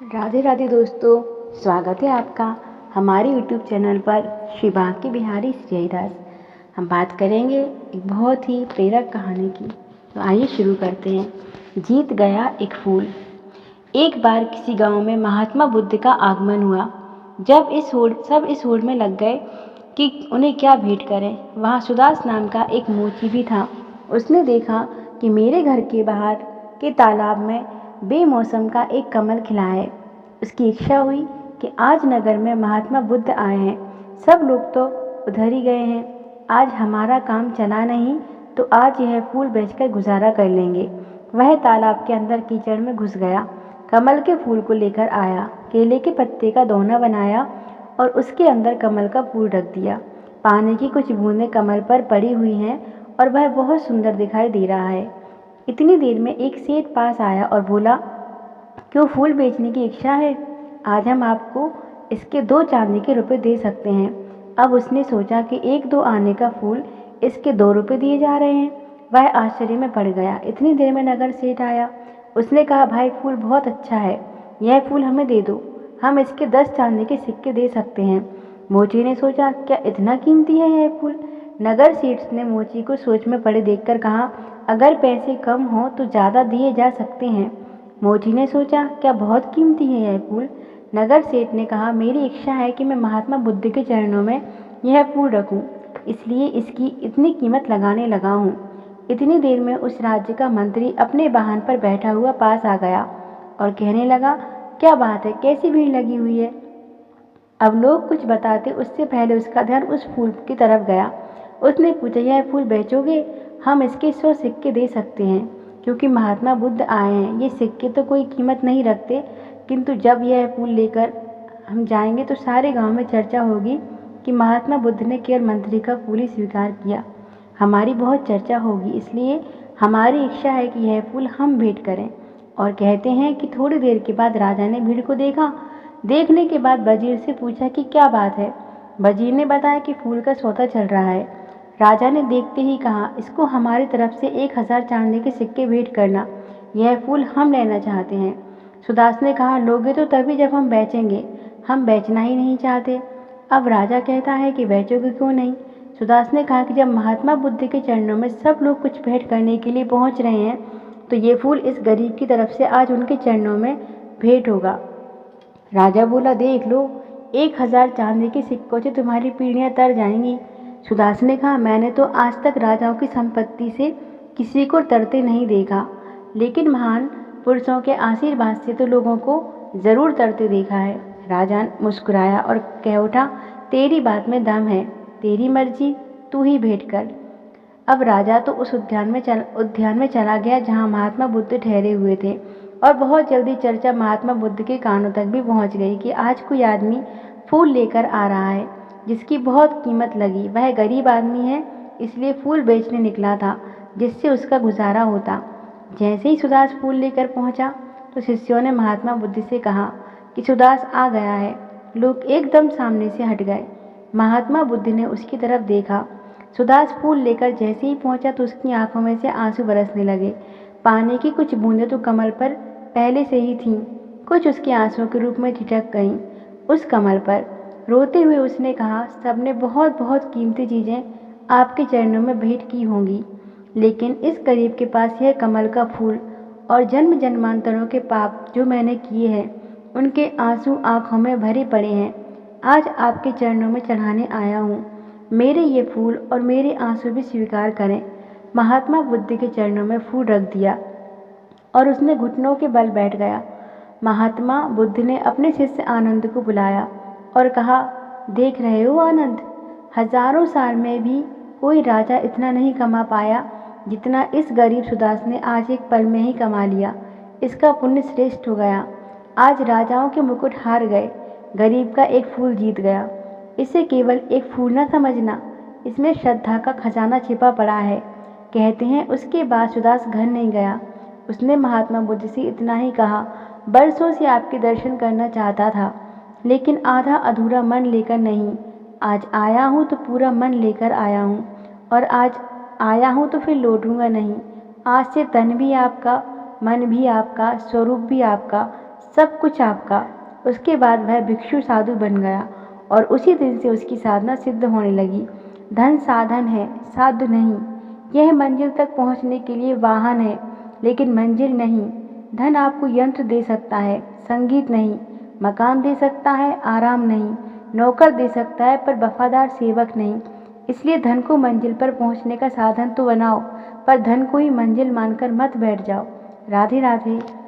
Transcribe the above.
राधे राधे दोस्तों, स्वागत है आपका हमारे यूट्यूब चैनल पर श्री बांके बिहारी श्रीदास। हम बात करेंगे एक बहुत ही प्रेरक कहानी की। तो आइए शुरू करते हैं। जीत गया एक फूल। एक बार किसी गांव में महात्मा बुद्ध का आगमन हुआ। जब सब इस होड़ में लग गए कि उन्हें क्या भेंट करें। वहाँ सुदास नाम का एक मोची भी था। उसने देखा कि मेरे घर के बाहर के तालाब में बेमौसम का एक कमल खिला है। उसकी इच्छा हुई कि आज नगर में महात्मा बुद्ध आए हैं, सब लोग तो उधर ही गए हैं, आज हमारा काम चला नहीं तो आज यह फूल बेचकर गुजारा कर लेंगे। वह तालाब के अंदर कीचड़ में घुस गया, कमल के फूल को लेकर आया, केले के पत्ते का दोना बनाया और उसके अंदर कमल का फूल रख दिया। पानी की कुछ बूंदें कमल पर पड़ी हुई हैं और वह बहुत सुंदर दिखाई दे रहा है। इतनी देर में एक सेठ पास आया और बोला, क्यों फूल बेचने की इच्छा है? आज हम आपको इसके 2 चांदी के रुपए दे सकते हैं। अब उसने सोचा कि 1-2 आने का फूल इसके 2 रुपए दिए जा रहे हैं। वह आश्चर्य में पड़ गया। इतनी देर में नगर सेठ आया। उसने कहा, भाई फूल बहुत अच्छा है, यह फूल हमें दे दो, हम इसके 10 चांदी के सिक्के दे सकते हैं। मोची ने सोचा, क्या इतना कीमती है यह फूल? नगर सेठ ने मोची को सोच में पड़े देखकर कहा, अगर पैसे कम हो तो ज़्यादा दिए जा सकते हैं। मोची ने सोचा, क्या बहुत कीमती है यह फूल? नगर सेठ ने कहा, मेरी इच्छा है कि मैं महात्मा बुद्ध के चरणों में यह फूल रखूं, इसलिए इसकी इतनी कीमत लगाने लगा हूँ। इतनी देर में उस राज्य का मंत्री अपने वाहन पर बैठा हुआ पास आ गया और कहने लगा, क्या बात है, कैसी भीड़ लगी हुई है? अब लोग कुछ बताते उससे पहले उसका ध्यान उस फूल की तरफ गया। उसने पूछा, यह फूल बेचोगे? हम इसके 100 सिक्के दे सकते हैं, क्योंकि महात्मा बुद्ध आए हैं। ये सिक्के तो कोई कीमत नहीं रखते, किंतु जब यह फूल लेकर हम जाएंगे तो सारे गांव में चर्चा होगी कि महात्मा बुद्ध ने केवल मंत्री का फूल ही स्वीकार किया। हमारी बहुत चर्चा होगी, इसलिए हमारी इच्छा है कि यह फूल हम भेंट करें। और कहते हैं कि थोड़ी देर के बाद राजा ने भीड़ को देखा। देखने के बाद वजीर से पूछा कि क्या बात है। वजीर ने बताया कि फूल का सौदा चल रहा है। राजा ने देखते ही कहा, इसको हमारी तरफ से 1000 चांदी के सिक्के भेंट करना, यह फूल हम लेना चाहते हैं। सुदास ने कहा, लोगे तो तभी जब हम बेचेंगे, हम बेचना ही नहीं चाहते। अब राजा कहता है कि बेचोगे क्यों नहीं? सुदास ने कहा कि जब महात्मा बुद्ध के चरणों में सब लोग कुछ भेंट करने के लिए पहुंच रहे हैं तो ये फूल इस गरीब की तरफ से आज उनके चरणों में भेंट होगा। राजा बोला, देख लो, 1000 चांदी के सिक्कों से तुम्हारी पीढ़ियां तर जाएंगी। सुदास ने कहा, मैंने तो आज तक राजाओं की संपत्ति से किसी को तरते नहीं देखा, लेकिन महान पुरुषों के आशीर्वाद से तो लोगों को जरूर तरते देखा है। राजा मुस्कुराया और कह उठा, तेरी बात में दम है, तेरी मर्जी, तू ही भेंट कर। अब राजा तो उस उद्यान में चला गया जहाँ महात्मा बुद्ध ठहरे हुए थे और बहुत जल्दी चर्चा महात्मा बुद्ध के कानों तक भी पहुँच गई कि आज कोई आदमी फूल लेकर आ रहा है जिसकी बहुत कीमत लगी। वह गरीब आदमी है, इसलिए फूल बेचने निकला था जिससे उसका गुजारा होता। जैसे ही सुदास फूल लेकर पहुंचा तो शिष्यों ने महात्मा बुद्ध से कहा कि सुदास आ गया है। लोग एकदम सामने से हट गए। महात्मा बुद्ध ने उसकी तरफ देखा। सुदास फूल लेकर जैसे ही पहुंचा तो उसकी आंखों में से आंसू बरसने लगे। पानी की कुछ बूंदें तो कमल पर पहले से ही थीं, कुछ उसके आंसुओं के रूप में छिटक गईं उस कमल पर। रोते हुए उसने कहा, सबने बहुत बहुत कीमती चीज़ें आपके चरणों में भेंट की होंगी, लेकिन इस गरीब के पास यह कमल का फूल और जन्म जन्मांतरों के पाप जो मैंने किए हैं उनके आंसू आंखों में भरे पड़े हैं। आज आपके चरणों में चढ़ाने आया हूँ, मेरे ये फूल और मेरे आंसू भी स्वीकार करें। महात्मा बुद्ध के चरणों में फूल रख दिया और उसने घुटनों के बल बैठ गया। महात्मा बुद्ध ने अपने शिष्य आनंद को बुलाया और कहा, देख रहे हो आनंद, हजारों साल में भी कोई राजा इतना नहीं कमा पाया जितना इस गरीब सुदास ने आज एक पल में ही कमा लिया। इसका पुण्य श्रेष्ठ हो गया। आज राजाओं के मुकुट हार गए, गरीब का एक फूल जीत गया। इसे केवल एक फूल न समझना, इसमें श्रद्धा का खजाना छिपा पड़ा है। कहते हैं उसके बाद सुदास घर नहीं गया। उसने महात्मा बुद्ध से इतना ही कहा, बरसों से आपके दर्शन करना चाहता था, लेकिन आधा अधूरा मन लेकर नहीं। आज आया हूँ तो पूरा मन लेकर आया हूँ, और आज आया हूँ तो फिर लौटूंगा नहीं। आज से तन भी आपका, मन भी आपका, स्वरूप भी आपका, सब कुछ आपका। उसके बाद वह भिक्षु साधु बन गया और उसी दिन से उसकी साधना सिद्ध होने लगी। धन साधन है, साधु नहीं। यह मंजिल तक पहुंचने के लिए वाहन है, लेकिन मंजिल नहीं। धन आपको यंत्र दे सकता है, संगीत नहीं। मकान दे सकता है, आराम नहीं। नौकर दे सकता है, पर वफादार सेवक नहीं। इसलिए धन को मंजिल पर पहुंचने का साधन तो बनाओ, पर धन को ही मंजिल मानकर मत बैठ जाओ। राधे राधे।